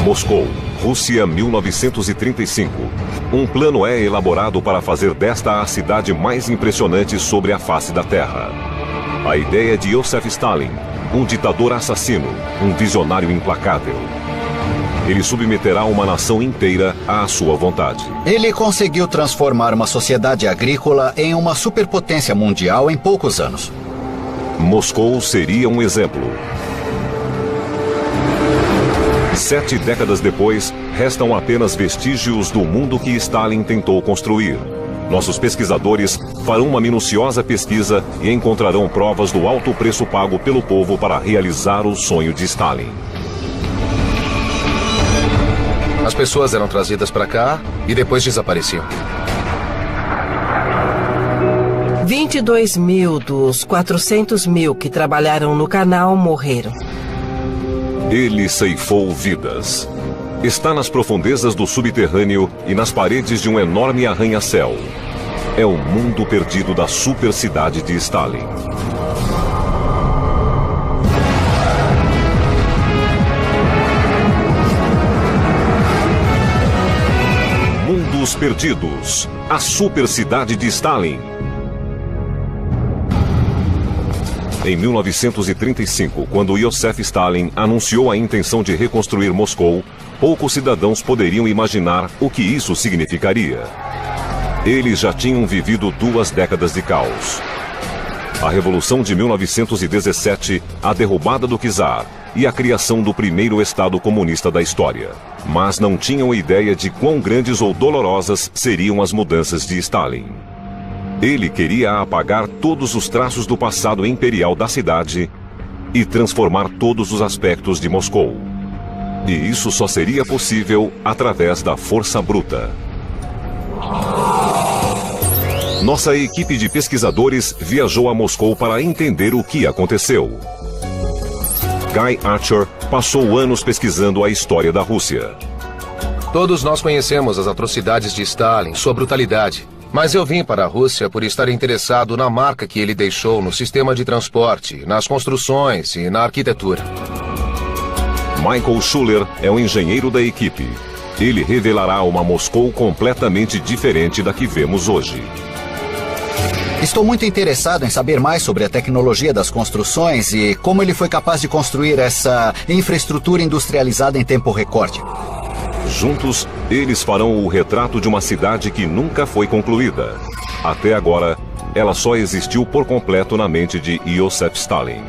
Moscou, Rússia, 1935. Um plano é elaborado para fazer desta a cidade mais impressionante sobre a face da Terra. A ideia de Joseph Stalin, um ditador assassino, um visionário implacável. Ele submeterá uma nação inteira à sua vontade. Ele conseguiu transformar uma sociedade agrícola em uma superpotência mundial em poucos anos. Moscou seria um exemplo. 7 décadas depois, restam apenas vestígios do mundo que Stalin tentou construir. Nossos pesquisadores farão uma minuciosa pesquisa e encontrarão provas do alto preço pago pelo povo para realizar o sonho de Stalin. As pessoas eram trazidas para cá e depois desapareciam. 22 mil dos 400 mil que trabalharam no canal morreram. Ele ceifou vidas. Está nas profundezas do subterrâneo e nas paredes de um enorme arranha-céu. É o mundo perdido da super-cidade de Stalin. Mundos Perdidos. A super-cidade de Stalin. Em 1935, quando Joseph Stalin anunciou a intenção de reconstruir Moscou, poucos cidadãos poderiam imaginar o que isso significaria. Eles já tinham vivido 2 décadas de caos. A Revolução de 1917, a derrubada do czar e a criação do primeiro Estado comunista da história. Mas não tinham ideia de quão grandes ou dolorosas seriam as mudanças de Stalin. Ele queria apagar todos os traços do passado imperial da cidade e transformar todos os aspectos de Moscou. E isso só seria possível através da força bruta. Nossa equipe de pesquisadores viajou a Moscou para entender o que aconteceu. Guy Archer passou anos pesquisando a história da Rússia. Todos nós conhecemos as atrocidades de Stalin, sua brutalidade. Mas eu vim para a Rússia por estar interessado na marca que ele deixou no sistema de transporte, nas construções e na arquitetura. Michael Schuller é o engenheiro da equipe. Ele revelará uma Moscou completamente diferente da que vemos hoje. Estou muito interessado em saber mais sobre a tecnologia das construções e como ele foi capaz de construir essa infraestrutura industrializada em tempo recorde. Juntos, eles farão o retrato de uma cidade que nunca foi concluída. Até agora, ela só existiu por completo na mente de Joseph Stalin.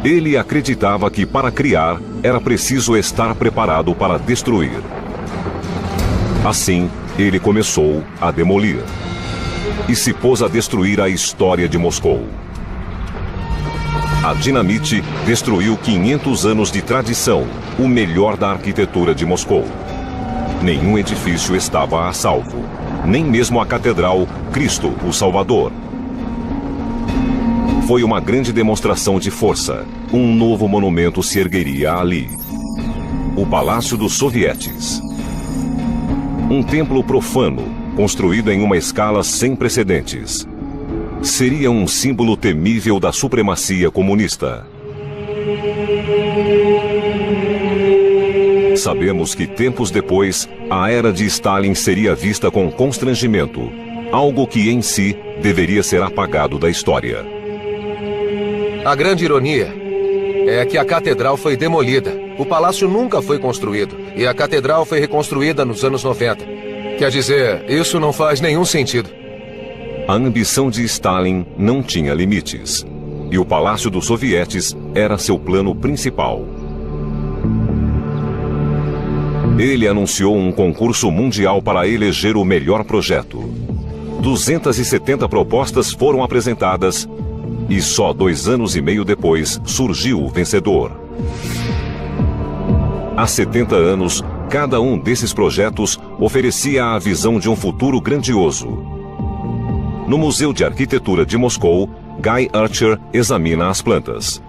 Ele acreditava que para criar, era preciso estar preparado para destruir. Assim, ele começou a demolir. E se pôs a destruir a história de Moscou. A dinamite destruiu 500 anos de tradição, o melhor da arquitetura de Moscou. Nenhum edifício estava a salvo, nem mesmo a Catedral Cristo, o Salvador. Foi uma grande demonstração de força. Um novo monumento se ergueria ali. O Palácio dos Sovietes. Um templo profano, construído em uma escala sem precedentes. Seria um símbolo temível da supremacia comunista. Sabemos que tempos depois, a era de Stalin seria vista com constrangimento, algo que em si deveria ser apagado da história. A grande ironia é que a catedral foi demolida. O palácio nunca foi construído e a catedral foi reconstruída nos anos 90. Quer dizer, isso não faz nenhum sentido. A ambição de Stalin não tinha limites, e o Palácio dos Sovietes era seu plano principal. Ele anunciou um concurso mundial para eleger o melhor projeto. 270 propostas foram apresentadas, e só 2 anos e meio depois surgiu o vencedor. Há 70 anos, cada um desses projetos oferecia a visão de um futuro grandioso. No Museu de Arquitetura de Moscou, Guy Archer examina as plantas.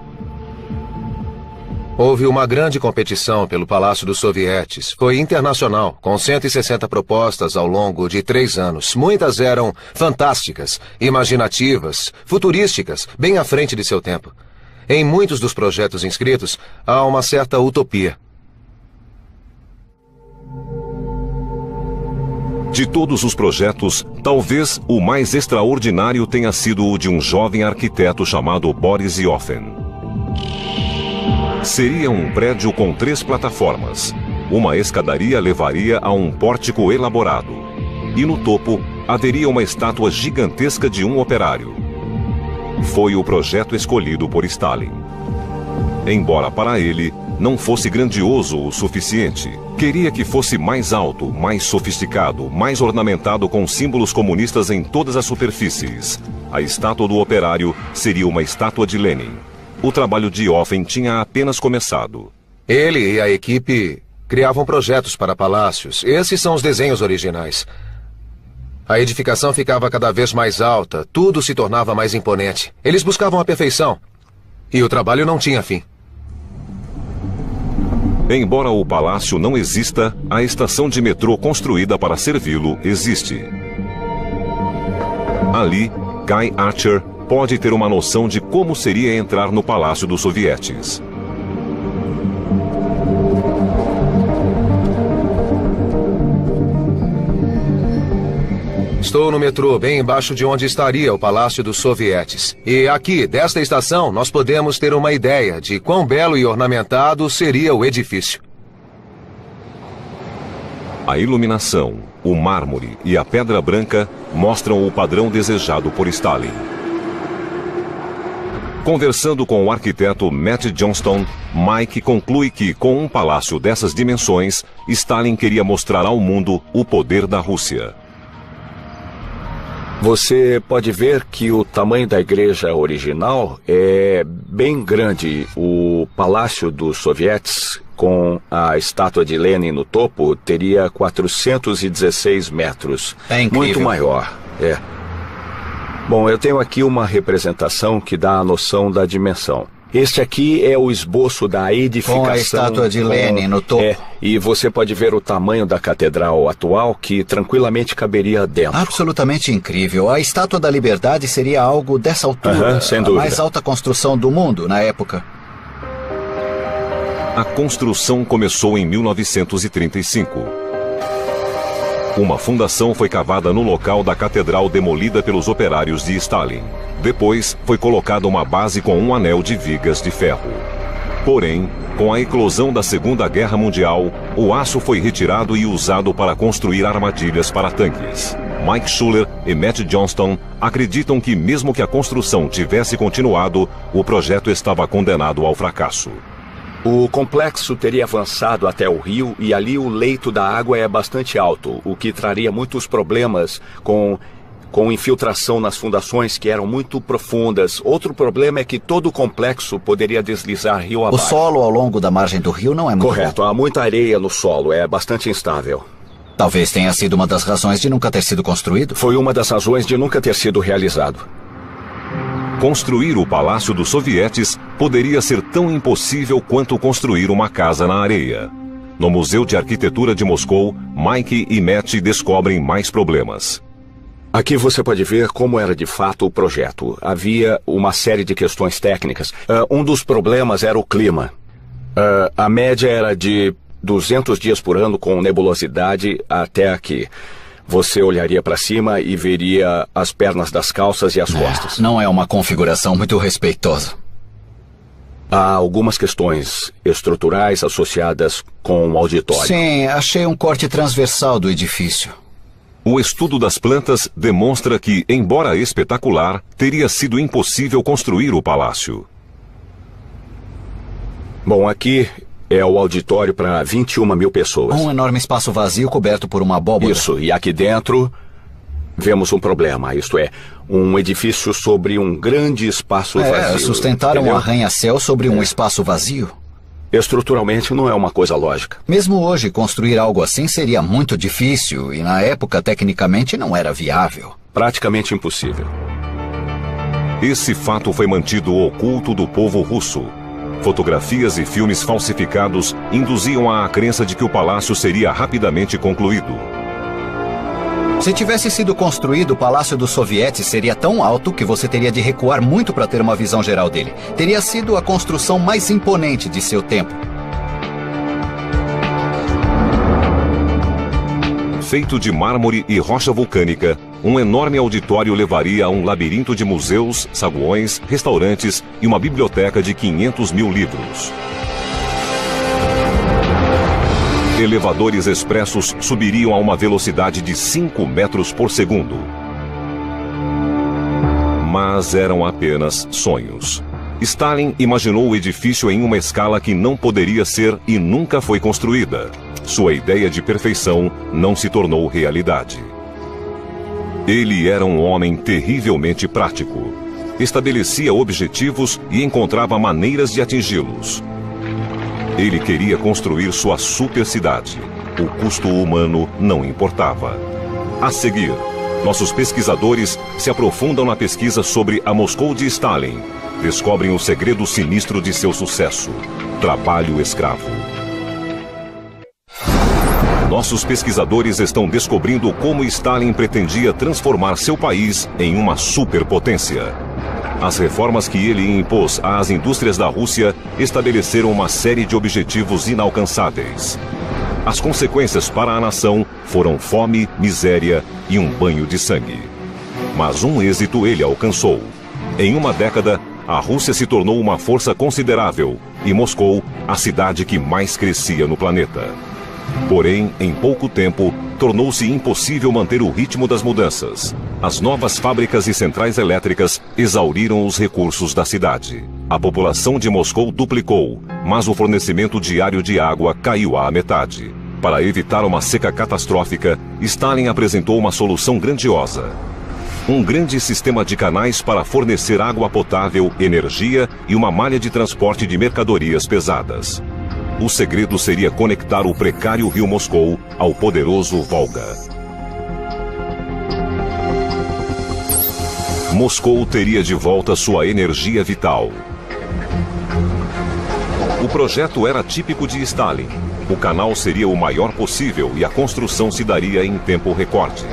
Houve uma grande competição pelo Palácio dos Sovietes. Foi internacional, com 160 propostas ao longo de 3 anos. Muitas eram fantásticas, imaginativas, futurísticas, bem à frente de seu tempo. Em muitos dos projetos inscritos, há uma certa utopia. De todos os projetos, talvez o mais extraordinário tenha sido o de um jovem arquiteto chamado Boris Yoffen. Seria um prédio com 3 plataformas. Uma escadaria levaria a um pórtico elaborado. E no topo, haveria uma estátua gigantesca de um operário. Foi o projeto escolhido por Stalin. Embora para ele não fosse grandioso o suficiente, queria que fosse mais alto, mais sofisticado, mais ornamentado com símbolos comunistas em todas as superfícies. A estátua do operário seria uma estátua de Lenin. O trabalho de Yoffen tinha apenas começado. Ele e a equipe criavam projetos para palácios. Esses são os desenhos originais. A edificação ficava cada vez mais alta, tudo se tornava mais imponente. Eles buscavam a perfeição. E o trabalho não tinha fim. Embora o palácio não exista, a estação de metrô construída para servi-lo existe. Ali, Guy Archer pode ter uma noção de como seria entrar no Palácio dos Sovietes. Estou no metrô, bem embaixo de onde estaria o Palácio dos Sovietes. E aqui, desta estação, nós podemos ter uma ideia de quão belo e ornamentado seria o edifício. A iluminação, o mármore e a pedra branca mostram o padrão desejado por Stalin. Conversando com o arquiteto Matt Johnston, Mike conclui que, com um palácio dessas dimensões, Stalin queria mostrar ao mundo o poder da Rússia. Você pode ver que o tamanho da igreja original é bem grande. O Palácio dos Sovietes, com a estátua de Lenin no topo, teria 416 metros. É incrível. Muito maior, é. Bom, eu tenho aqui uma representação que dá a noção da dimensão. Este aqui é o esboço da edificação. Com a estátua de Lenin no topo. É, e você pode ver o tamanho da catedral atual, que tranquilamente caberia dentro. Absolutamente incrível. A Estátua da Liberdade seria algo dessa altura. Sem a dúvida. mais alta construção do mundo na época. A construção começou em 1935. Uma fundação foi cavada no local da catedral demolida pelos operários de Stalin. Depois, foi colocada uma base com um anel de vigas de ferro. Porém, com a eclosão da Segunda Guerra Mundial, o aço foi retirado e usado para construir armadilhas para tanques. Mike Schuller e Matt Johnston acreditam que, mesmo que a construção tivesse continuado, o projeto estava condenado ao fracasso. O complexo teria avançado até o rio e ali o leito da água é bastante alto, o que traria muitos problemas com infiltração nas fundações que eram muito profundas. Outro problema é que todo o complexo poderia deslizar rio abaixo. O solo ao longo da margem do rio não é muito Correto, bom. há muita areia no solo, é bastante instável. Talvez tenha sido uma das razões de nunca ter sido construído. Foi uma das razões de nunca ter sido realizado. Construir o Palácio dos Sovietes poderia ser tão impossível quanto construir uma casa na areia. No Museu de Arquitetura de Moscou, Mike e Matt descobrem mais problemas. Aqui você pode ver como era de fato o projeto. Havia uma série de questões técnicas. Um dos problemas era o clima. A média era de 200 dias por ano com nebulosidade até aqui. Você olharia para cima e veria as pernas das calças e as costas. Não é uma configuração muito respeitosa. Há algumas questões estruturais associadas com o auditório. Sim, achei um corte transversal do edifício. O estudo das plantas demonstra que, embora espetacular, teria sido impossível construir o palácio. Bom, aqui é o auditório para 21 mil pessoas. Um enorme espaço vazio coberto por uma abóbora. Isso, e aqui dentro vemos um problema, isto é, um edifício sobre um grande espaço vazio. Sustentaram um arranha-céu sobre um espaço vazio. Estruturalmente não é uma coisa lógica. Mesmo hoje, construir algo assim seria muito difícil e na época, tecnicamente, não era viável. Praticamente impossível. Esse fato foi mantido oculto do povo russo. Fotografias e filmes falsificados induziam a crença de que o palácio seria rapidamente concluído. Se tivesse sido construído, o Palácio dos Sovietes seria tão alto que você teria de recuar muito para ter uma visão geral dele. Teria sido a construção mais imponente de seu tempo. Feito de mármore e rocha vulcânica, um enorme auditório levaria a um labirinto de museus, saguões, restaurantes e uma biblioteca de 500 mil livros. Elevadores expressos subiriam a uma velocidade de 5 metros por segundo. Mas eram apenas sonhos. Stalin imaginou o edifício em uma escala que não poderia ser e nunca foi construída. Sua ideia de perfeição não se tornou realidade. Ele era um homem terrivelmente prático. Estabelecia objetivos e encontrava maneiras de atingi-los. Ele queria construir sua super cidade. O custo humano não importava. A seguir, nossos pesquisadores se aprofundam na pesquisa sobre a Moscou de Stalin. Descobrem o segredo sinistro de seu sucesso: trabalho escravo. Nossos pesquisadores estão descobrindo como Stalin pretendia transformar seu país em uma superpotência. As reformas que ele impôs às indústrias da Rússia estabeleceram uma série de objetivos inalcançáveis. As consequências para a nação foram fome, miséria e um banho de sangue. Mas um êxito ele alcançou. Em uma década, a Rússia se tornou uma força considerável e Moscou, a cidade que mais crescia no planeta. Porém, em pouco tempo, tornou-se impossível manter o ritmo das mudanças. As novas fábricas e centrais elétricas exauriram os recursos da cidade. A população de Moscou duplicou, mas o fornecimento diário de água caiu à metade. Para evitar uma seca catastrófica, Stalin apresentou uma solução grandiosa: um grande sistema de canais para fornecer água potável, energia e uma malha de transporte de mercadorias pesadas. O segredo seria conectar o precário rio Moscou ao poderoso Volga. Moscou teria de volta sua energia vital. O projeto era típico de Stalin. O canal seria o maior possível e a construção se daria em tempo recorde.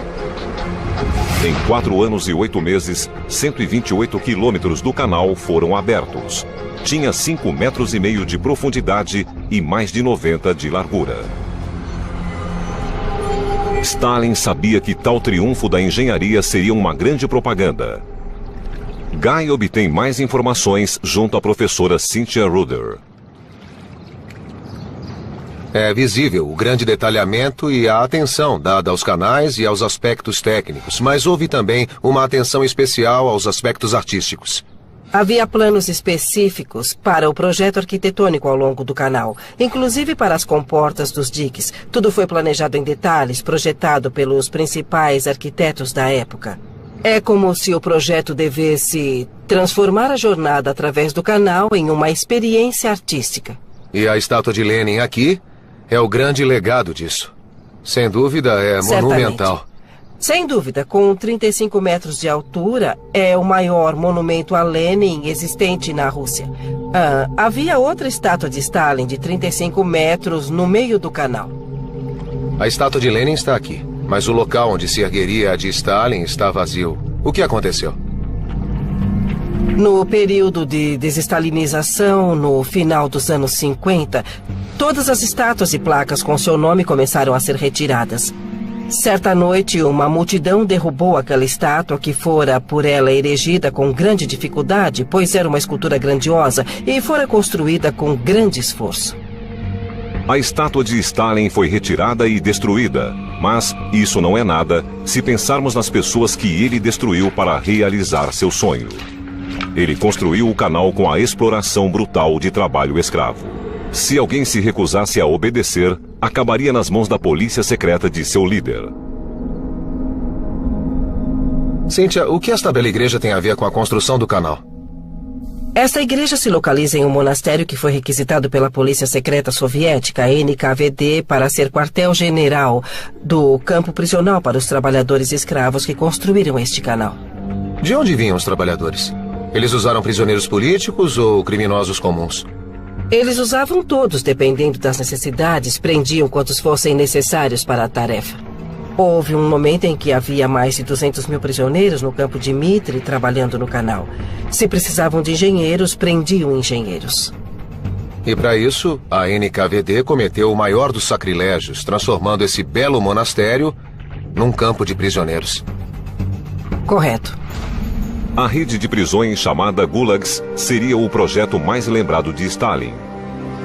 Em 4 anos e 8 meses, 128 quilômetros do canal foram abertos. Tinha 5,5 metros de profundidade e mais de 90 de largura. Stalin sabia que tal triunfo da engenharia seria uma grande propaganda. Guy obtém mais informações junto à professora Cynthia Ruder. É visível o grande detalhamento e a atenção dada aos canais e aos aspectos técnicos, mas houve também uma atenção especial aos aspectos artísticos. Havia planos específicos para o projeto arquitetônico ao longo do canal, inclusive para as comportas dos diques. Tudo foi planejado em detalhes, projetado pelos principais arquitetos da época. É como se o projeto devesse transformar a jornada através do canal em uma experiência artística. E a estátua de Lenin aqui é o grande legado disso. Sem dúvida, é monumental. Sem dúvida, com 35 metros de altura, é o maior monumento a Lenin existente na Rússia. Havia outra estátua de Stalin de 35 metros no meio do canal. A estátua de Lenin está aqui, mas o local onde se ergueria a de Stalin está vazio. O que aconteceu? No período de desestalinização, no final dos anos 50, todas as estátuas e placas com seu nome começaram a ser retiradas. Certa noite, uma multidão derrubou aquela estátua que fora por ela erigida com grande dificuldade, pois era uma escultura grandiosa e fora construída com grande esforço. A estátua de Stalin foi retirada e destruída, mas isso não é nada se pensarmos nas pessoas que ele destruiu para realizar seu sonho. Ele construiu o canal com a exploração brutal de trabalho escravo. Se alguém se recusasse a obedecer, acabaria nas mãos da polícia secreta de seu líder. Cynthia, o que esta bela igreja tem a ver com a construção do canal? Esta igreja se localiza em um monastério que foi requisitado pela polícia secreta soviética, NKVD, para ser quartel-general do campo prisional para os trabalhadores escravos que construíram este canal. De onde vinham os trabalhadores? Eles usaram prisioneiros políticos ou criminosos comuns? Eles usavam todos, dependendo das necessidades, prendiam quantos fossem necessários para a tarefa. Houve um momento em que havia mais de 200 mil prisioneiros no campo de Mitre trabalhando no canal. Se precisavam de engenheiros, prendiam engenheiros. E para isso, a NKVD cometeu o maior dos sacrilégios, transformando esse belo monastério num campo de prisioneiros. Correto. A rede de prisões chamada Gulags seria o projeto mais lembrado de Stalin.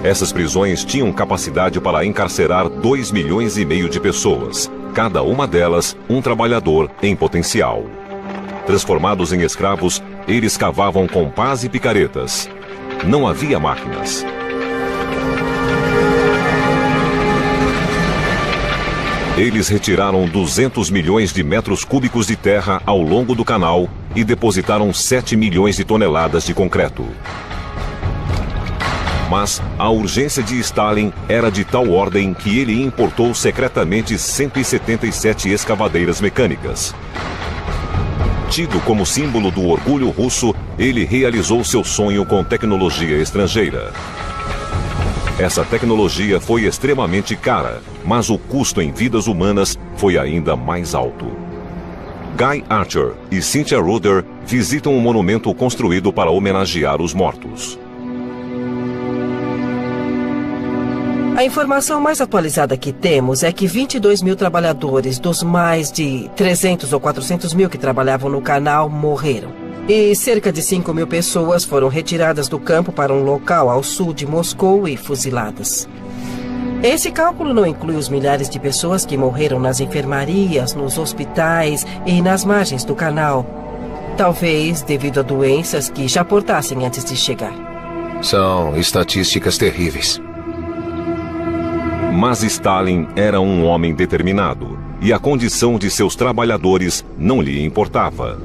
Essas prisões tinham capacidade para encarcerar 2,5 milhões de pessoas, cada uma delas um trabalhador em potencial. Transformados em escravos, eles cavavam com pás e picaretas. Não havia máquinas. Eles retiraram 200 milhões de metros cúbicos de terra ao longo do canal e depositaram 7 milhões de toneladas de concreto. Mas a urgência de Stalin era de tal ordem que ele importou secretamente 177 escavadeiras mecânicas. Tido como símbolo do orgulho russo, ele realizou seu sonho com tecnologia estrangeira. Essa tecnologia foi extremamente cara, mas o custo em vidas humanas foi ainda mais alto. Guy Archer e Cynthia Ruder visitam um monumento construído para homenagear os mortos. A informação mais atualizada que temos é que 22 mil trabalhadores dos mais de 300 ou 400 mil que trabalhavam no canal morreram. E cerca de 5 mil pessoas foram retiradas do campo para um local ao sul de Moscou e fuziladas. Esse cálculo não inclui os milhares de pessoas que morreram nas enfermarias, nos hospitais e nas margens do canal. Talvez devido a doenças que já portassem antes de chegar. São estatísticas terríveis. Mas Stalin era um homem determinado, e a condição de seus trabalhadores não lhe importava.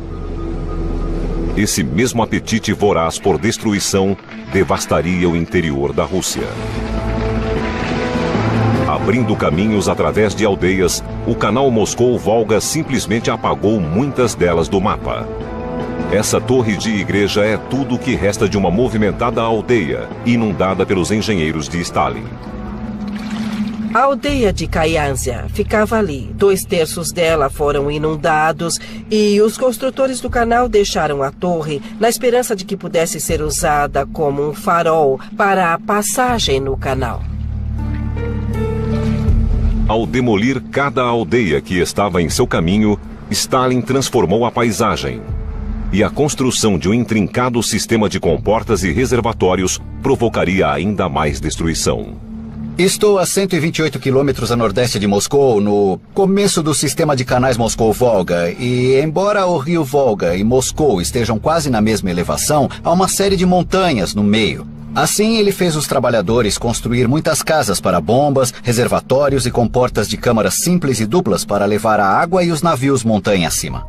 Esse mesmo apetite voraz por destruição devastaria o interior da Rússia. Abrindo caminhos através de aldeias, o canal Moscou-Volga simplesmente apagou muitas delas do mapa. Essa torre de igreja é tudo o que resta de uma movimentada aldeia, inundada pelos engenheiros de Stalin. A aldeia de Kayazia ficava ali. 2/3 dela foram inundados e os construtores do canal deixaram a torre na esperança de que pudesse ser usada como um farol para a passagem no canal. Ao demolir cada aldeia que estava em seu caminho, Stalin transformou a paisagem. E a construção de um intrincado sistema de comportas e reservatórios provocaria ainda mais destruição. Estou a 128 quilômetros a nordeste de Moscou, no começo do sistema de canais Moscou-Volga, e embora o rio Volga e Moscou estejam quase na mesma elevação, há uma série de montanhas no meio. Assim, ele fez os trabalhadores construir muitas casas para bombas, reservatórios e comportas de câmaras simples e duplas para levar a água e os navios montanha acima.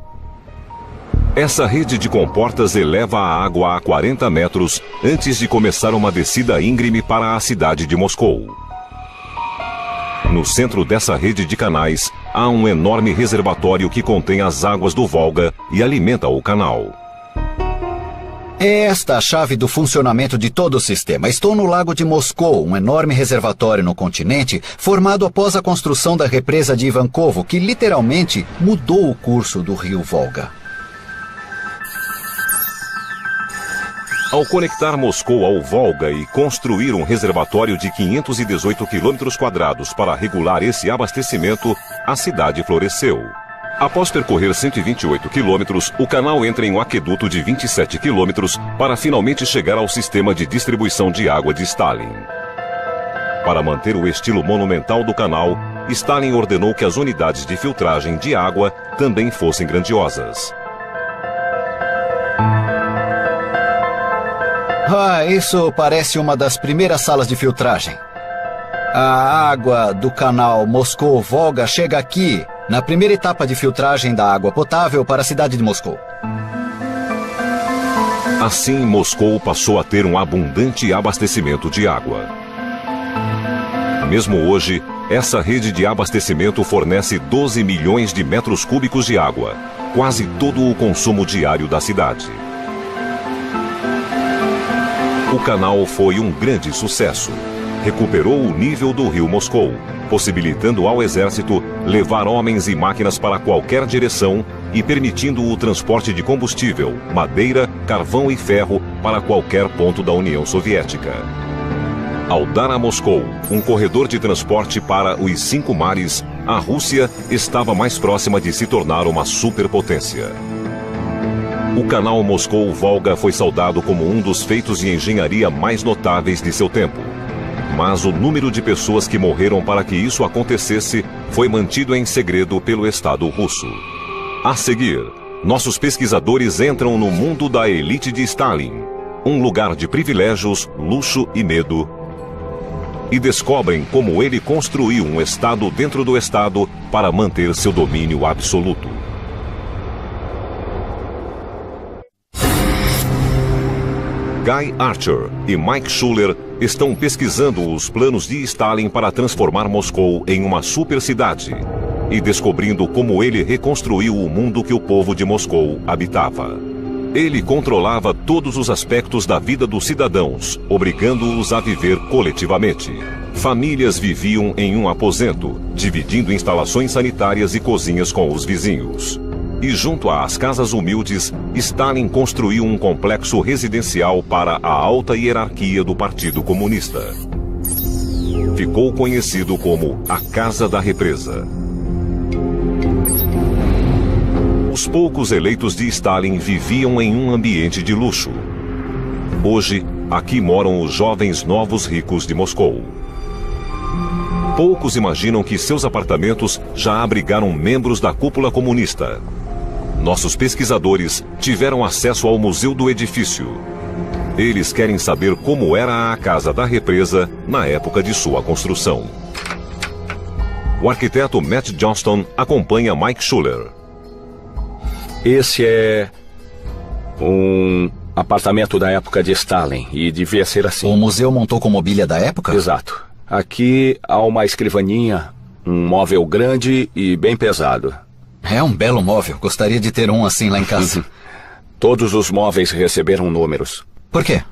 Essa rede de comportas eleva a água a 40 metros antes de começar uma descida íngreme para a cidade de Moscou. No centro dessa rede de canais, há um enorme reservatório que contém as águas do Volga e alimenta o canal. É esta a chave do funcionamento de todo o sistema. Estou no Lago de Moscou, um enorme reservatório no continente, formado após a construção da represa de Ivankovo, que literalmente mudou o curso do rio Volga. Ao conectar Moscou ao Volga e construir um reservatório de 518 quilômetros quadrados para regular esse abastecimento, a cidade floresceu. Após percorrer 128 quilômetros, o canal entra em um aqueduto de 27 quilômetros para finalmente chegar ao sistema de distribuição de água de Stalin. Para manter o estilo monumental do canal, Stalin ordenou que as unidades de filtragem de água também fossem grandiosas. Isso parece uma das primeiras salas de filtragem. A água do canal Moscou-Volga chega aqui, na primeira etapa de filtragem da água potável para a cidade de Moscou. Assim, Moscou passou a ter um abundante abastecimento de água. Mesmo hoje, essa rede de abastecimento fornece 12 milhões de metros cúbicos de água, quase todo o consumo diário da cidade. O canal foi um grande sucesso. recuperou o nível do rio Moscou, possibilitando ao exército levar homens e máquinas para qualquer direção e permitindo o transporte de combustível, madeira, carvão e ferro para qualquer ponto da União Soviética. Ao dar a Moscou um corredor de transporte para os 5 mares, a Rússia estava mais próxima de se tornar uma superpotência. O canal Moscou-Volga foi saudado como um dos feitos de engenharia mais notáveis de seu tempo. Mas o número de pessoas que morreram para que isso acontecesse foi mantido em segredo pelo Estado russo. A seguir, nossos pesquisadores entram no mundo da elite de Stalin, um lugar de privilégios, luxo e medo, e descobrem como ele construiu um Estado dentro do Estado para manter seu domínio absoluto. Guy Archer e Mike Schuller estão pesquisando os planos de Stalin para transformar Moscou em uma supercidade e descobrindo como ele reconstruiu o mundo que o povo de Moscou habitava. Ele controlava todos os aspectos da vida dos cidadãos, obrigando-os a viver coletivamente. Famílias viviam em um aposento, dividindo instalações sanitárias e cozinhas com os vizinhos. E junto às casas humildes, Stalin construiu um complexo residencial para a alta hierarquia do Partido Comunista. Ficou conhecido como a Casa da Represa. Os poucos eleitos de Stalin viviam em um ambiente de luxo. Hoje, aqui moram os jovens novos ricos de Moscou. Poucos imaginam que seus apartamentos já abrigaram membros da cúpula comunista. Nossos pesquisadores tiveram acesso ao museu do edifício. Eles querem saber como era a Casa da Represa na época de sua construção. O arquiteto Matt Johnston acompanha Mike Schuller. Esse é um apartamento da época de Stalin e devia ser assim. O museu montou com mobília da época? Exato. Aqui há uma escrivaninha, um móvel grande e bem pesado. É um belo móvel. Gostaria de ter um assim lá em casa. Todos os móveis receberam números. Por quê?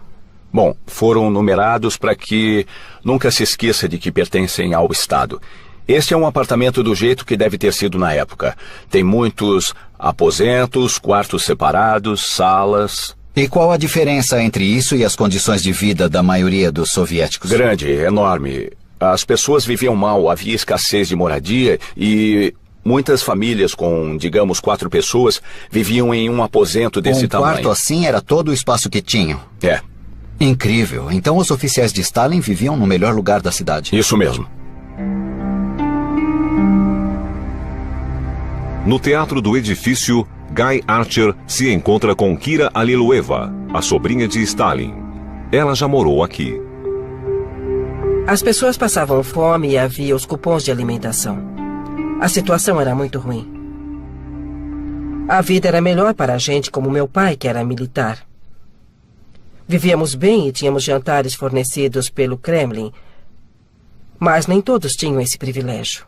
Bom, foram numerados para que nunca se esqueça de que pertencem ao Estado. Este é um apartamento do jeito que deve ter sido na época. Tem muitos aposentos, quartos separados, salas. E qual a diferença entre isso e as condições de vida da maioria dos soviéticos? Grande, enorme. As pessoas viviam mal, havia escassez de moradia e muitas famílias com, digamos, 4 pessoas viviam em um aposento desse tamanho. Um quarto assim era todo o espaço que tinham? É. Incrível. Então os oficiais de Stalin viviam no melhor lugar da cidade. Isso mesmo. No teatro do edifício, Guy Archer se encontra com Kira Alilueva, a sobrinha de Stalin. Ela já morou aqui. As pessoas passavam fome e havia os cupons de alimentação. A situação era muito ruim. A vida era melhor para a gente como meu pai, que era militar. Vivíamos bem e tínhamos jantares fornecidos pelo Kremlin, mas nem todos tinham esse privilégio.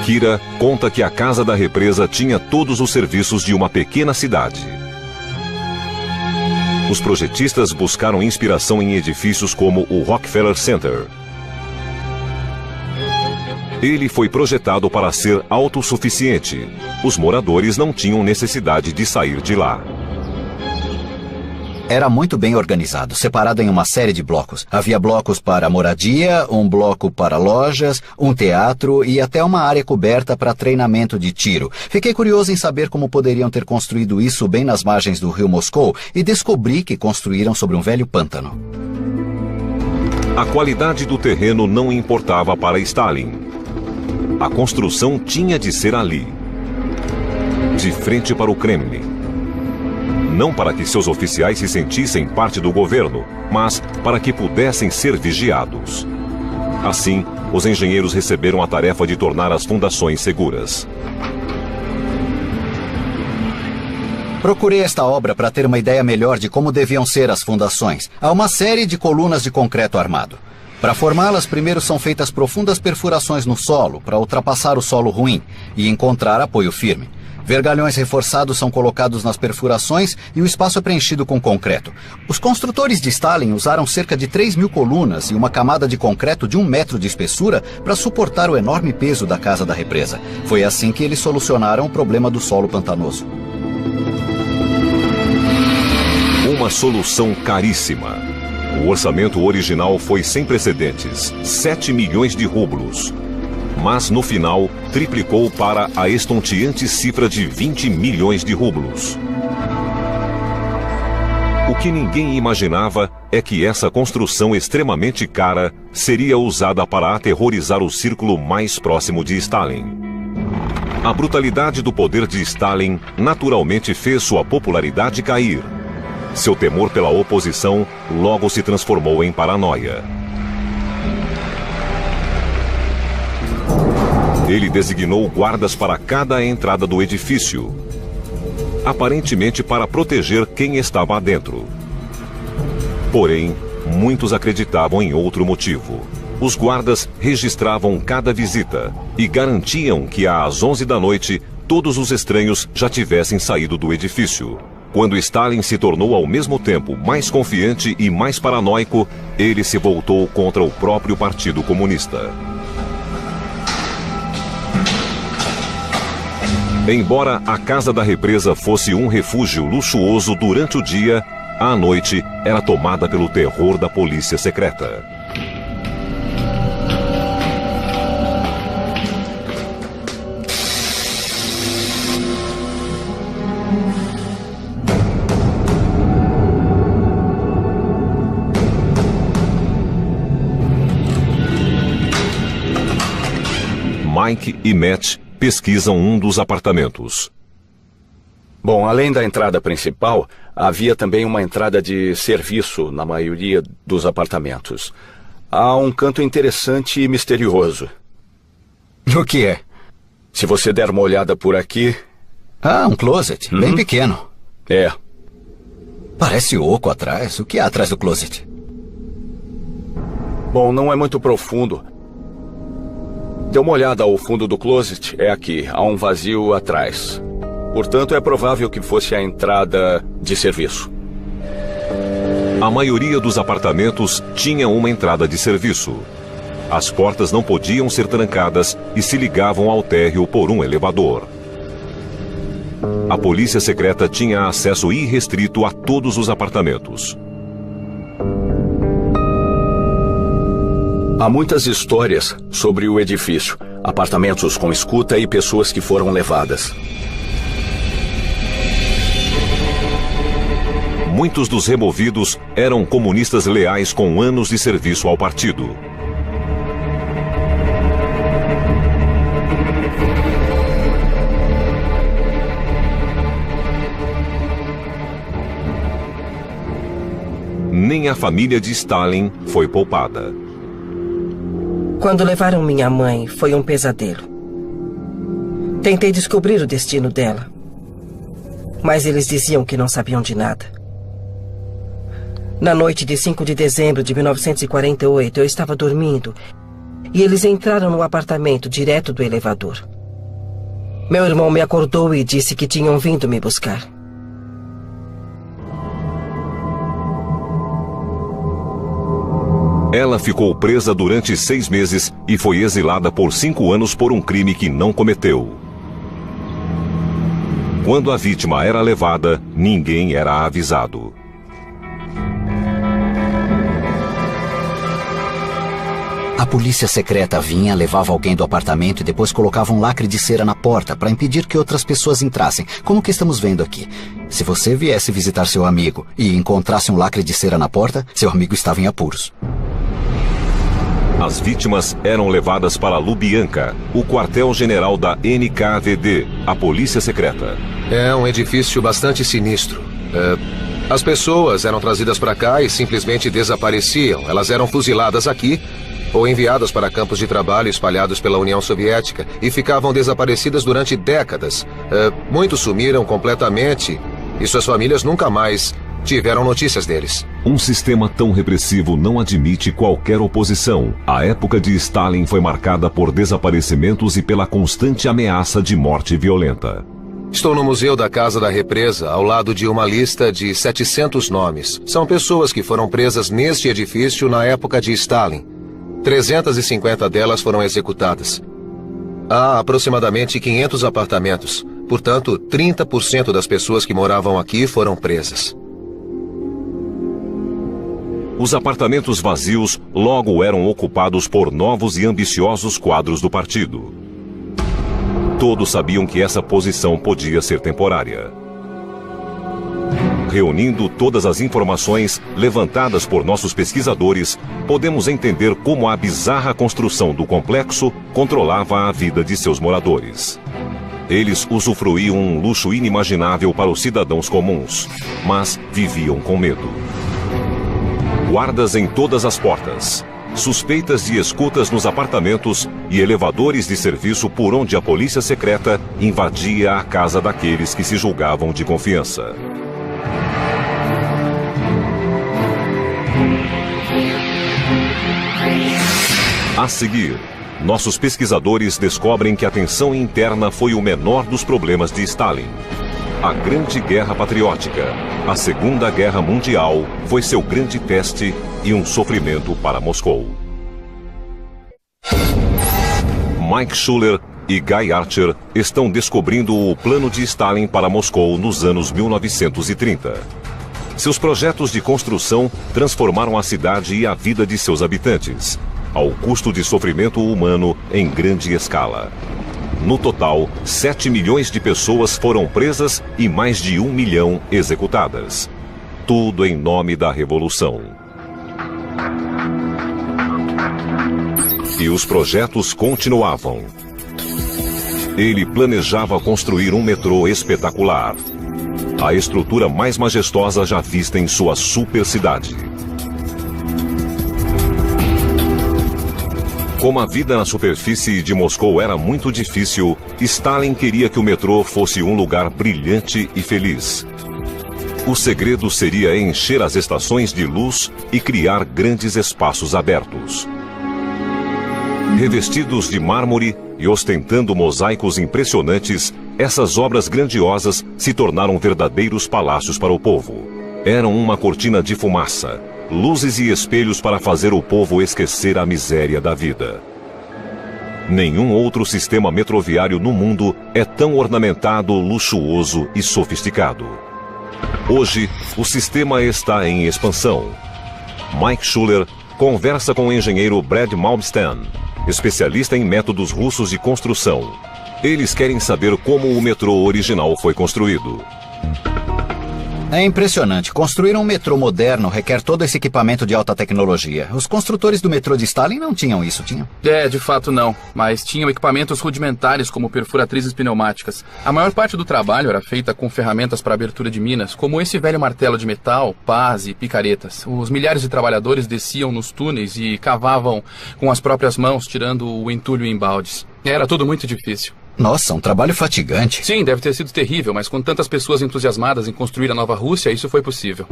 Kira conta que a Casa da Represa tinha todos os serviços de uma pequena cidade. Os projetistas buscaram inspiração em edifícios como o Rockefeller Center. Ele foi projetado para ser autossuficiente. Os moradores não tinham necessidade de sair de lá. Era muito bem organizado, separado em uma série de blocos. Havia blocos para moradia, um bloco para lojas, um teatro e até uma área coberta para treinamento de tiro. Fiquei curioso em saber como poderiam ter construído isso bem nas margens do rio Moscou e descobri que construíram sobre um velho pântano. A qualidade do terreno não importava para Stalin. A construção tinha de ser ali, de frente para o Kremlin. Não para que seus oficiais se sentissem parte do governo, mas para que pudessem ser vigiados. Assim, os engenheiros receberam a tarefa de tornar as fundações seguras. Procurei esta obra para ter uma ideia melhor de como deviam ser as fundações. Há uma série de colunas de concreto armado. Para formá-las, primeiro são feitas profundas perfurações no solo para ultrapassar o solo ruim e encontrar apoio firme. Vergalhões reforçados são colocados nas perfurações e o espaço é preenchido com concreto. Os construtores de Stalin usaram cerca de 3.000 colunas e uma camada de concreto de 1 metro de espessura para suportar o enorme peso da casa da represa. Foi assim que eles solucionaram o problema do solo pantanoso. Uma solução caríssima. O orçamento original foi sem precedentes, 7 milhões de rublos. Mas, no final, triplicou para a estonteante cifra de 20 milhões de rublos. O que ninguém imaginava é que essa construção extremamente cara seria usada para aterrorizar o círculo mais próximo de Stalin. A brutalidade do poder de Stalin naturalmente fez sua popularidade cair. Seu temor pela oposição logo se transformou em paranoia. Ele designou guardas para cada entrada do edifício, aparentemente para proteger quem estava dentro. Porém, muitos acreditavam em outro motivo. Os guardas registravam cada visita e garantiam que às 11 da noite todos os estranhos já tivessem saído do edifício. Quando Stalin se tornou ao mesmo tempo mais confiante e mais paranoico, ele se voltou contra o próprio Partido Comunista. Embora a Casa da Represa fosse um refúgio luxuoso durante o dia, à noite era tomada pelo terror da polícia secreta. Mike e Matt pesquisam um dos apartamentos. Bom, além da entrada principal, havia também uma entrada de serviço na maioria dos apartamentos. Há um canto interessante e misterioso. O que é? Se você der uma olhada por aqui... Ah, um closet, bem pequeno. É. Parece oco atrás. O que há atrás do closet? Bom, não é muito profundo. Dê uma olhada ao fundo do closet, é aqui, há um vazio atrás. Portanto, é provável que fosse a entrada de serviço. A maioria dos apartamentos tinha uma entrada de serviço. As portas não podiam ser trancadas e se ligavam ao térreo por um elevador. A polícia secreta tinha acesso irrestrito a todos os apartamentos. Há muitas histórias sobre o edifício, apartamentos com escuta e pessoas que foram levadas. Muitos dos removidos eram comunistas leais com anos de serviço ao partido. Nem a família de Stalin foi poupada. Quando levaram minha mãe, foi um pesadelo. Tentei descobrir o destino dela, mas eles diziam que não sabiam de nada. Na noite de 5 de dezembro de 1948, eu estava dormindo e eles entraram no apartamento direto do elevador. Meu irmão me acordou e disse que tinham vindo me buscar. Ela ficou presa durante 6 meses e foi exilada por 5 anos por um crime que não cometeu. Quando a vítima era levada, ninguém era avisado. A polícia secreta vinha, levava alguém do apartamento e depois colocava um lacre de cera na porta para impedir que outras pessoas entrassem, como que estamos vendo aqui. Se você viesse visitar seu amigo e encontrasse um lacre de cera na porta, seu amigo estava em apuros. As vítimas eram levadas para Lubyanka, o quartel-general da NKVD, a polícia secreta. É um edifício bastante sinistro. As pessoas eram trazidas para cá e simplesmente desapareciam. Elas eram fuziladas aqui ou enviadas para campos de trabalho espalhados pela União Soviética e ficavam desaparecidas durante décadas. Muitos sumiram completamente e suas famílias nunca mais tiveram notícias deles. Um sistema tão repressivo não admite qualquer oposição. A época de Stalin foi marcada por desaparecimentos e pela constante ameaça de morte violenta. Estou no Museu da Casa da Represa, ao lado de uma lista de 700 nomes. São pessoas que foram presas neste edifício na época de Stalin. 350 delas foram executadas. Há aproximadamente 500 apartamentos. Portanto, 30% das pessoas que moravam aqui foram presas. Os apartamentos vazios logo eram ocupados por novos e ambiciosos quadros do partido. Todos sabiam que essa posição podia ser temporária. Reunindo todas as informações levantadas por nossos pesquisadores, podemos entender como a bizarra construção do complexo controlava a vida de seus moradores. Eles usufruíam um luxo inimaginável para os cidadãos comuns, mas viviam com medo. Guardas em todas as portas, suspeitas de escutas nos apartamentos e elevadores de serviço por onde a polícia secreta invadia a casa daqueles que se julgavam de confiança. A seguir, nossos pesquisadores descobrem que a tensão interna foi o menor dos problemas de Stalin. A Grande Guerra Patriótica, a Segunda Guerra Mundial, foi seu grande teste e um sofrimento para Moscou. Mike Schuller e Guy Archer estão descobrindo o plano de Stalin para Moscou nos anos 1930. Seus projetos de construção transformaram a cidade e a vida de seus habitantes, ao custo de sofrimento humano em grande escala. No total, 7 milhões de pessoas foram presas e mais de 1 milhão executadas. Tudo em nome da revolução. E os projetos continuavam. Ele planejava construir um metrô espetacular. A estrutura mais majestosa já vista em sua super cidade. Como a vida na superfície de Moscou era muito difícil, Stalin queria que o metrô fosse um lugar brilhante e feliz. O segredo seria encher as estações de luz e criar grandes espaços abertos. Revestidos de mármore e ostentando mosaicos impressionantes, essas obras grandiosas se tornaram verdadeiros palácios para o povo. Eram uma cortina de fumaça, luzes e espelhos para fazer o povo esquecer a miséria da vida. Nenhum outro sistema metroviário no mundo é tão ornamentado, luxuoso e sofisticado. Hoje, o sistema está em expansão. Mike Schuller conversa com o engenheiro Brad Malmsten, especialista em métodos russos de construção. Eles querem saber como o metrô original foi construído. É impressionante. Construir um metrô moderno requer todo esse equipamento de alta tecnologia. Os construtores do metrô de Stalin não tinham isso, tinham? De fato não. Mas tinham equipamentos rudimentares como perfuratrizes pneumáticas. A maior parte do trabalho era feita com ferramentas para abertura de minas, como esse velho martelo de metal, pás e picaretas. Os milhares de trabalhadores desciam nos túneis e cavavam com as próprias mãos, tirando o entulho em baldes. Era tudo muito difícil. Nossa, um trabalho fatigante. Sim, deve ter sido terrível, mas com tantas pessoas entusiasmadas em construir a nova Rússia, isso foi possível.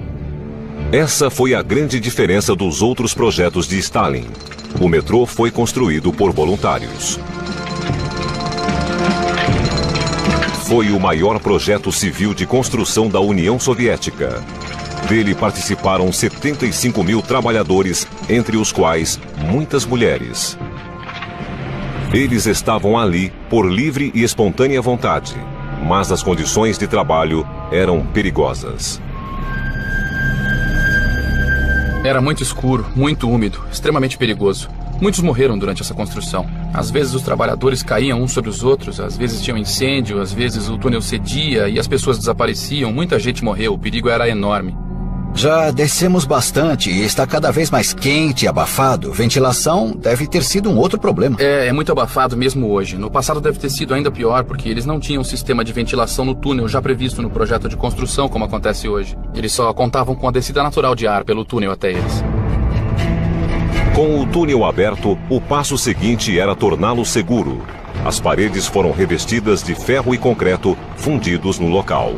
Essa foi a grande diferença dos outros projetos de Stalin. O metrô foi construído por voluntários. Foi o maior projeto civil de construção da União Soviética. Dele participaram 75 mil trabalhadores, entre os quais muitas mulheres. Eles estavam ali por livre e espontânea vontade, mas as condições de trabalho eram perigosas. Era muito escuro, muito úmido, extremamente perigoso. Muitos morreram durante essa construção. Às vezes os trabalhadores caíam uns sobre os outros, às vezes tinha um incêndio, às vezes o túnel cedia e as pessoas desapareciam. Muita gente morreu, o perigo era enorme. Já descemos bastante e está cada vez mais quente e abafado. Ventilação deve ter sido um outro problema. É muito abafado mesmo hoje. No passado deve ter sido ainda pior, porque eles não tinham um sistema de ventilação no túnel já previsto no projeto de construção, como acontece hoje. Eles só contavam com a descida natural de ar pelo túnel até eles. Com o túnel aberto, o passo seguinte era torná-lo seguro. As paredes foram revestidas de ferro e concreto fundidos no local.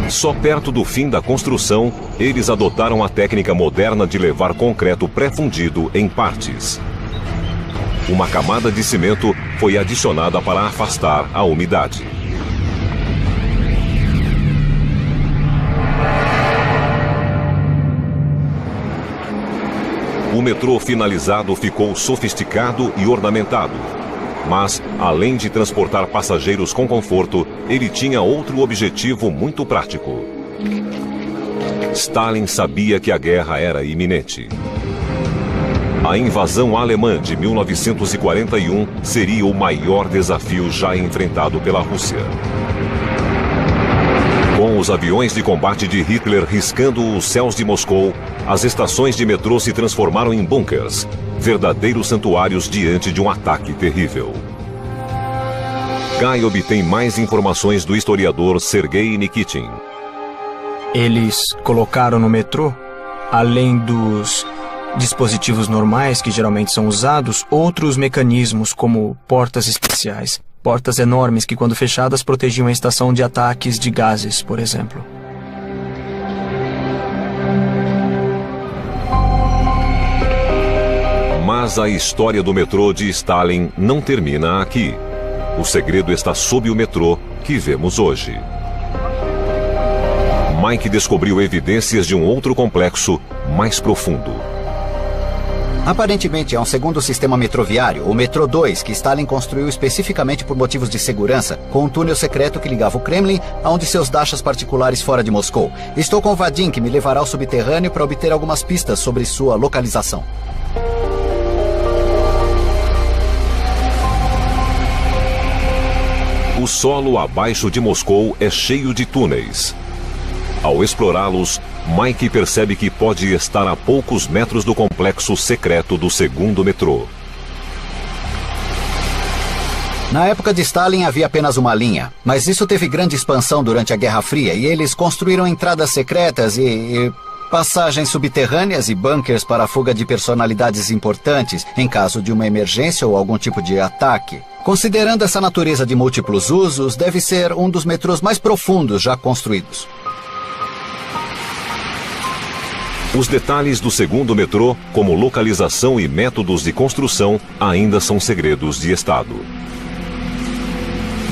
Só perto do fim da construção, eles adotaram a técnica moderna de levar concreto pré-fundido em partes. Uma camada de cimento foi adicionada para afastar a umidade. O metrô finalizado ficou sofisticado e ornamentado. Mas, além de transportar passageiros com conforto, ele tinha outro objetivo muito prático. Stalin sabia que a guerra era iminente. A invasão alemã de 1941 seria o maior desafio já enfrentado pela Rússia. Com os aviões de combate de Hitler riscando os céus de Moscou, as estações de metrô se transformaram em bunkers, verdadeiros santuários diante de um ataque terrível. Guy obtém mais informações do historiador Sergei Nikitin. Eles colocaram no metrô, além dos dispositivos normais que geralmente são usados, outros mecanismos como portas especiais. Portas enormes que, quando fechadas, protegiam a estação de ataques de gases, por exemplo. Mas a história do metrô de Stalin não termina aqui. O segredo está sob o metrô que vemos hoje. Mike descobriu evidências de um outro complexo mais profundo. Aparentemente é um segundo sistema metroviário, o Metrô 2, que Stalin construiu especificamente por motivos de segurança, com um túnel secreto que ligava o Kremlin a um de seus dachas particulares fora de Moscou. Estou com o Vadim, que me levará ao subterrâneo para obter algumas pistas sobre sua localização. O solo abaixo de Moscou é cheio de túneis. Ao explorá-los, Mike percebe que pode estar a poucos metros do complexo secreto do segundo metrô. Na época de Stalin havia apenas uma linha, mas isso teve grande expansão durante a Guerra Fria e eles construíram entradas secretas e passagens subterrâneas e bunkers para a fuga de personalidades importantes em caso de uma emergência ou algum tipo de ataque. Considerando essa natureza de múltiplos usos, deve ser um dos metrôs mais profundos já construídos. Os detalhes do segundo metrô, como localização e métodos de construção, ainda são segredos de Estado.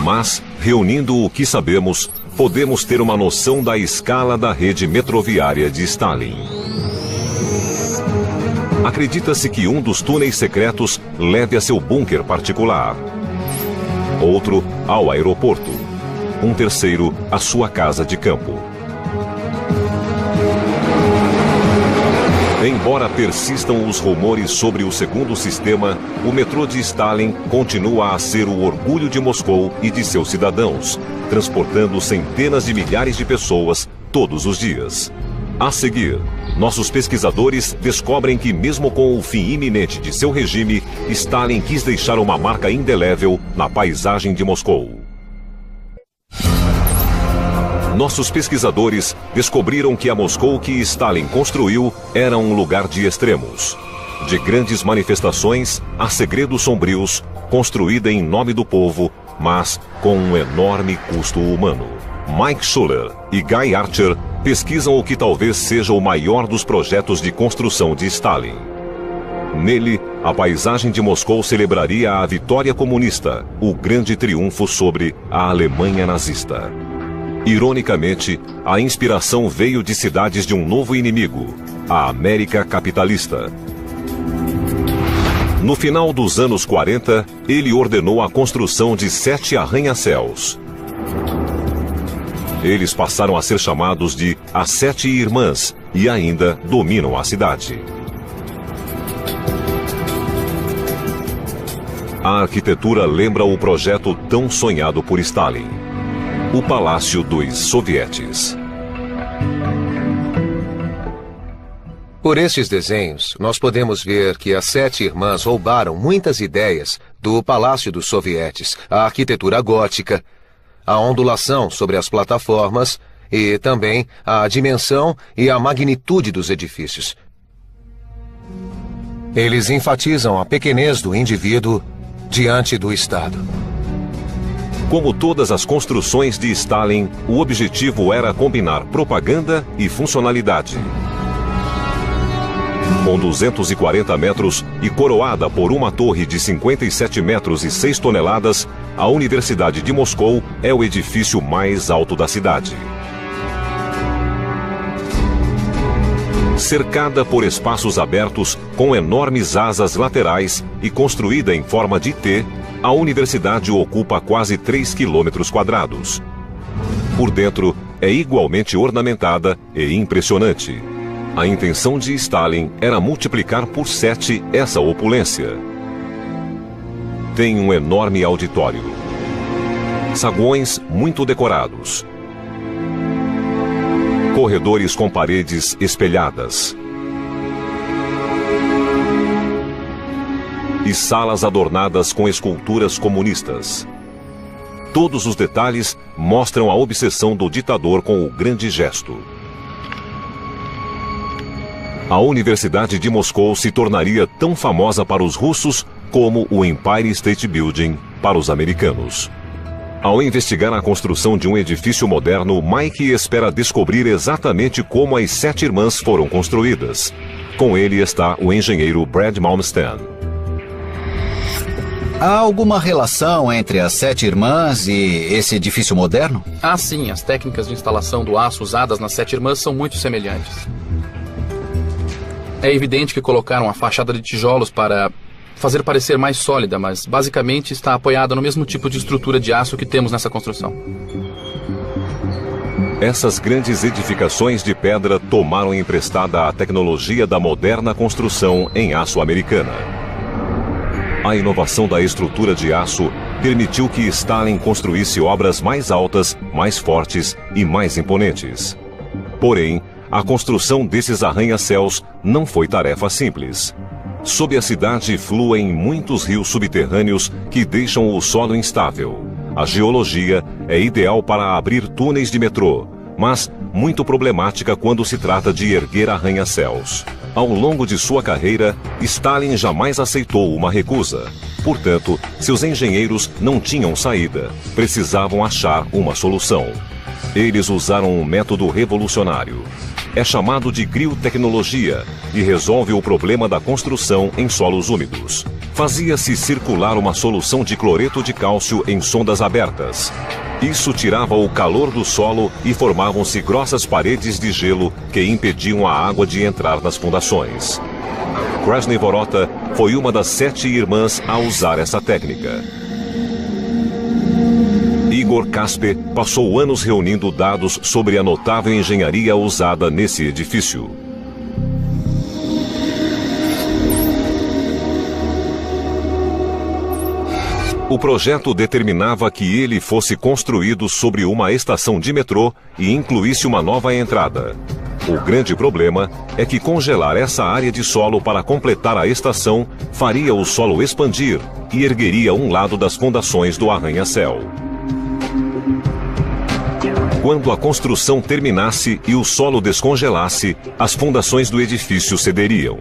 Mas, reunindo o que sabemos, podemos ter uma noção da escala da rede metroviária de Stalin. Acredita-se que um dos túneis secretos leve a seu bunker particular, outro ao aeroporto, um terceiro à sua casa de campo. Embora persistam os rumores sobre o segundo sistema, o metrô de Stalin continua a ser o orgulho de Moscou e de seus cidadãos, transportando centenas de milhares de pessoas todos os dias. A seguir, nossos pesquisadores descobrem que, mesmo com o fim iminente de seu regime, Stalin quis deixar uma marca indelével na paisagem de Moscou. Nossos pesquisadores descobriram que a Moscou que Stalin construiu era um lugar de extremos. De grandes manifestações a segredos sombrios, construída em nome do povo, mas com um enorme custo humano. Mike Schuller e Guy Archer pesquisam o que talvez seja o maior dos projetos de construção de Stalin. Nele, a paisagem de Moscou celebraria a vitória comunista, o grande triunfo sobre a Alemanha nazista. Ironicamente, a inspiração veio de cidades de um novo inimigo, a América capitalista. No final dos anos 40, ele ordenou a construção de 7 arranha-céus. Eles passaram a ser chamados de as 7 Irmãs e ainda dominam a cidade. A arquitetura lembra o projeto tão sonhado por Stalin. O Palácio dos Sovietes. Por estes desenhos, nós podemos ver que as 7 irmãs roubaram muitas ideias do Palácio dos Sovietes, a arquitetura gótica, a ondulação sobre as plataformas e também a dimensão e a magnitude dos edifícios. Eles enfatizam a pequenez do indivíduo diante do Estado. Como todas as construções de Stalin, o objetivo era combinar propaganda e funcionalidade. Com 240 metros e coroada por uma torre de 57 metros e 6 toneladas, a Universidade de Moscou é o edifício mais alto da cidade. Cercada por espaços abertos com enormes asas laterais e construída em forma de T, a universidade ocupa quase 3 quilômetros quadrados. Por dentro, é igualmente ornamentada e impressionante. A intenção de Stalin era multiplicar por 7 essa opulência. Tem um enorme auditório. Saguões muito decorados. Corredores com paredes espelhadas. E salas adornadas com esculturas comunistas. Todos os detalhes mostram a obsessão do ditador com o grande gesto. A Universidade de Moscou se tornaria tão famosa para os russos como o Empire State Building para os americanos. Ao investigar a construção de um edifício moderno, Mike espera descobrir exatamente como as 7 irmãs foram construídas. Com ele está o engenheiro Brad Malmsten. Há alguma relação entre as 7 irmãs e esse edifício moderno? Ah, sim. As técnicas de instalação do aço usadas nas 7 irmãs são muito semelhantes. É evidente que colocaram a fachada de tijolos para fazer parecer mais sólida, mas basicamente está apoiada no mesmo tipo de estrutura de aço que temos nessa construção. Essas grandes edificações de pedra tomaram emprestada a tecnologia da moderna construção em aço americana. A inovação da estrutura de aço permitiu que Stalin construísse obras mais altas, mais fortes e mais imponentes. Porém, a construção desses arranha-céus não foi tarefa simples. Sob a cidade fluem muitos rios subterrâneos que deixam o solo instável. A geologia é ideal para abrir túneis de metrô, mas muito problemática quando se trata de erguer arranha-céus. Ao longo de sua carreira, Stalin jamais aceitou uma recusa. Portanto, seus engenheiros não tinham saída. Precisavam achar uma solução. Eles usaram um método revolucionário. É chamado de criotecnologia e resolve o problema da construção em solos úmidos. Fazia-se circular uma solução de cloreto de cálcio em sondas abertas. Isso tirava o calor do solo e formavam-se grossas paredes de gelo que impediam a água de entrar nas fundações. Krasny Vorota foi uma das 7 irmãs a usar essa técnica. Igor Kaspe passou anos reunindo dados sobre a notável engenharia usada nesse edifício. O projeto determinava que ele fosse construído sobre uma estação de metrô e incluísse uma nova entrada. O grande problema é que congelar essa área de solo para completar a estação faria o solo expandir e ergueria um lado das fundações do arranha-céu. Quando a construção terminasse e o solo descongelasse, as fundações do edifício cederiam.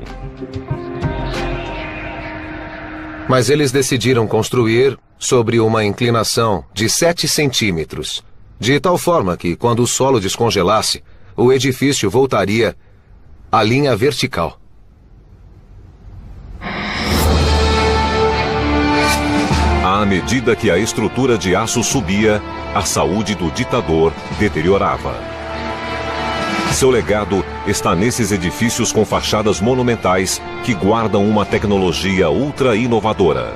Mas eles decidiram construir sobre uma inclinação de 7 centímetros, de tal forma que, quando o solo descongelasse, o edifício voltaria à linha vertical. À medida que a estrutura de aço subia, a saúde do ditador deteriorava. Seu legado está nesses edifícios com fachadas monumentais que guardam uma tecnologia ultra inovadora.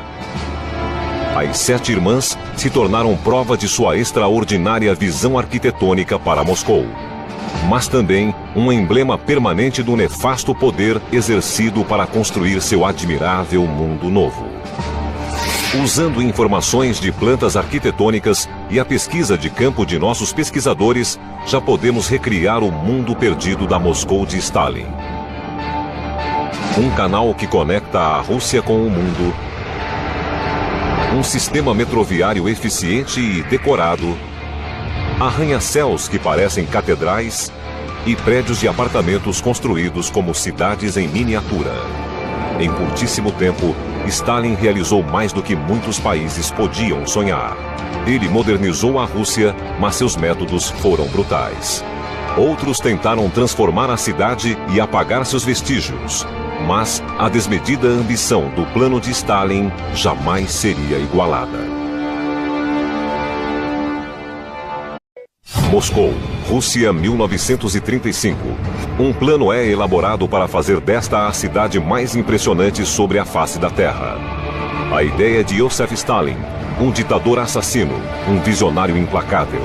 As 7 irmãs se tornaram prova de sua extraordinária visão arquitetônica para Moscou, mas também um emblema permanente do nefasto poder exercido para construir seu admirável mundo novo. Usando informações de plantas arquitetônicas e a pesquisa de campo de nossos pesquisadores, já podemos recriar o mundo perdido da Moscou de Stalin. Um canal que conecta a Rússia com o mundo, um sistema metroviário eficiente e decorado, arranha-céus que parecem catedrais e prédios de apartamentos construídos como cidades em miniatura. Em curtíssimo tempo, Stalin realizou mais do que muitos países podiam sonhar. Ele modernizou a Rússia, mas seus métodos foram brutais. Outros tentaram transformar a cidade e apagar seus vestígios. Mas a desmedida ambição do plano de Stalin jamais seria igualada. Moscou, Rússia, 1935. Um plano é elaborado para fazer desta a cidade mais impressionante sobre a face da Terra. A ideia de Joseph Stalin, um ditador assassino, um visionário implacável.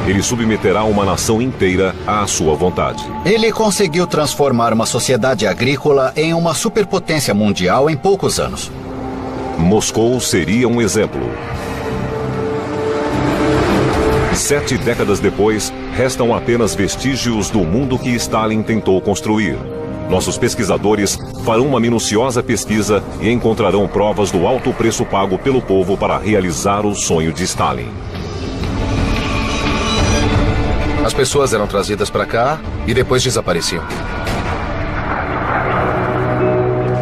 Ele submeterá uma nação inteira à sua vontade. Ele conseguiu transformar uma sociedade agrícola em uma superpotência mundial em poucos anos. Moscou seria um exemplo. 7 décadas depois, restam apenas vestígios do mundo que Stalin tentou construir. Nossos pesquisadores farão uma minuciosa pesquisa e encontrarão provas do alto preço pago pelo povo para realizar o sonho de Stalin. As pessoas eram trazidas para cá e depois desapareciam.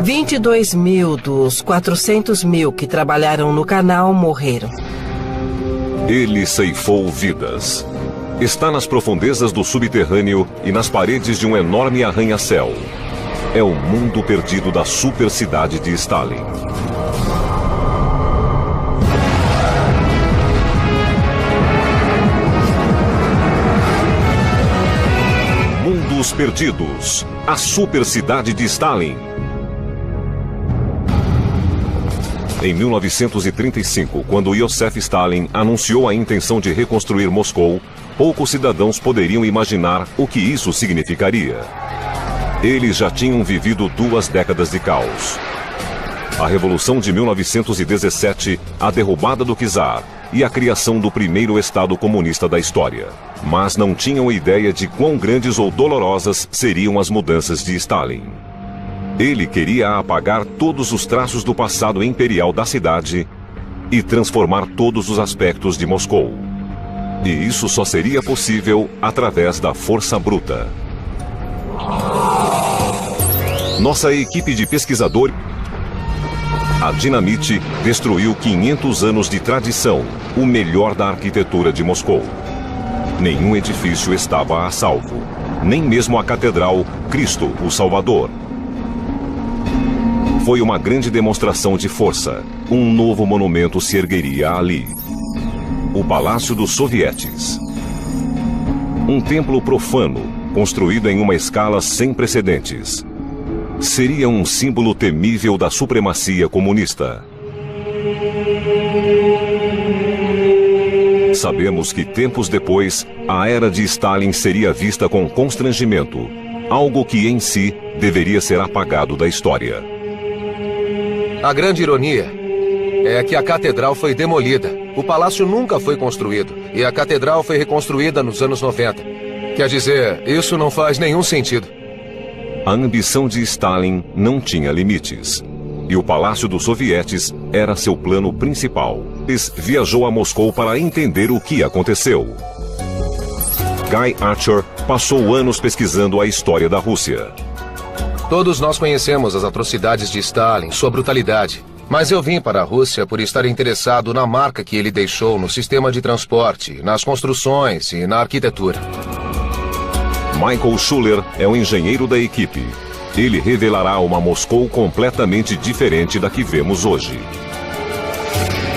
22 mil dos 400 mil que trabalharam no canal morreram. Ele ceifou vidas. Está nas profundezas do subterrâneo e nas paredes de um enorme arranha-céu. É o mundo perdido da super-cidade de Stalin. Mundos Perdidos. A super-cidade de Stalin. Em 1935, quando Joseph Stalin anunciou a intenção de reconstruir Moscou, poucos cidadãos poderiam imaginar o que isso significaria. Eles já tinham vivido 2 décadas de caos. A Revolução de 1917, a derrubada do czar e a criação do primeiro Estado comunista da história. Mas não tinham ideia de quão grandes ou dolorosas seriam as mudanças de Stalin. Ele queria apagar todos os traços do passado imperial da cidade e transformar todos os aspectos de Moscou. E isso só seria possível através da força bruta. Nossa equipe de pesquisadores... A dinamite destruiu 500 anos de tradição, o melhor da arquitetura de Moscou. Nenhum edifício estava a salvo, nem mesmo a Catedral Cristo, o Salvador. Foi uma grande demonstração de força. Um novo monumento se ergueria ali. O Palácio dos Sovietes. Um templo profano, construído em uma escala sem precedentes. Seria um símbolo temível da supremacia comunista. Sabemos que tempos depois, a era de Stalin seria vista com constrangimento, algo que em si deveria ser apagado da história. A grande ironia é que a catedral foi demolida. O palácio nunca foi construído e a catedral foi reconstruída nos anos 90. Quer dizer, isso não faz nenhum sentido. A ambição de Stalin não tinha limites. E o Palácio dos Sovietes era seu plano principal. Ele viajou a Moscou para entender o que aconteceu. Guy Archer passou anos pesquisando a história da Rússia. Todos nós conhecemos as atrocidades de Stalin, sua brutalidade. Mas eu vim para a Rússia por estar interessado na marca que ele deixou no sistema de transporte, nas construções e na arquitetura. Michael Schuller é o engenheiro da equipe. Ele revelará uma Moscou completamente diferente da que vemos hoje.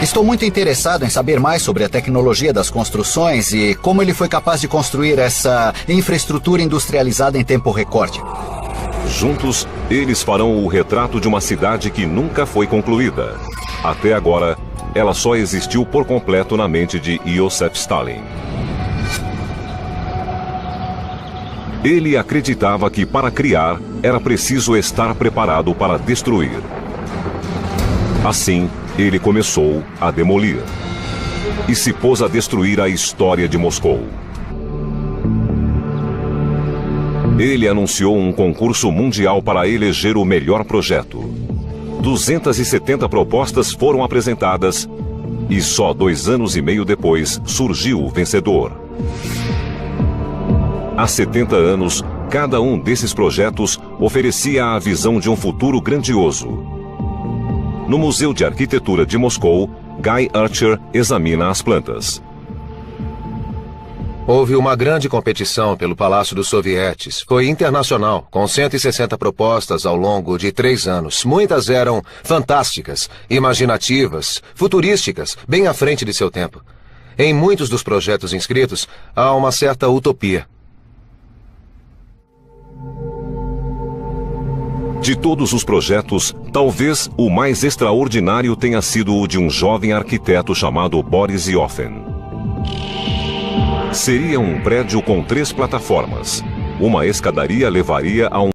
Estou muito interessado em saber mais sobre a tecnologia das construções e como ele foi capaz de construir essa infraestrutura industrializada em tempo recorde. Juntos, eles farão o retrato de uma cidade que nunca foi concluída. Até agora, ela só existiu por completo na mente de Joseph Stalin. Ele acreditava que para criar, era preciso estar preparado para destruir. Assim, ele começou a demolir. E se pôs a destruir a história de Moscou. Ele anunciou um concurso mundial para eleger o melhor projeto. 270 propostas foram apresentadas e só 2 anos e meio depois surgiu o vencedor. Há 70 anos, cada um desses projetos oferecia a visão de um futuro grandioso. No Museu de Arquitetura de Moscou, Guy Archer examina as plantas. Houve uma grande competição pelo Palácio dos Sovietes. Foi internacional, com 160 propostas ao longo de 3 anos. Muitas eram fantásticas, imaginativas, futurísticas, bem à frente de seu tempo. Em muitos dos projetos inscritos, há uma certa utopia. De todos os projetos, talvez o mais extraordinário tenha sido o de um jovem arquiteto chamado Boris Yoffen. Seria um prédio com 3 plataformas. Uma escadaria levaria a um